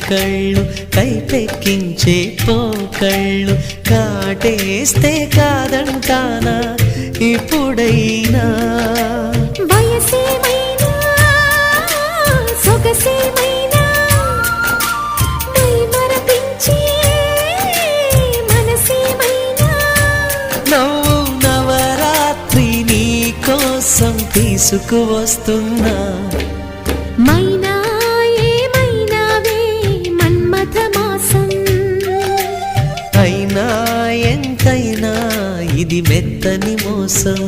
కళ్ళు కైపెక్కించే పోకళ్ళు కాటేస్తే కాదంటానా ఇప్పుడైనా వయసేమైనా సొగసేమైనా మరపించే మనసేమైనా నవ్వు నవరాత్రి నీ కోసం తీసుకువస్తున్నా మైనా ఏమైనావే మన్మథ మాసం అయినా ఎంతైనా ఇది మెత్తని మోసం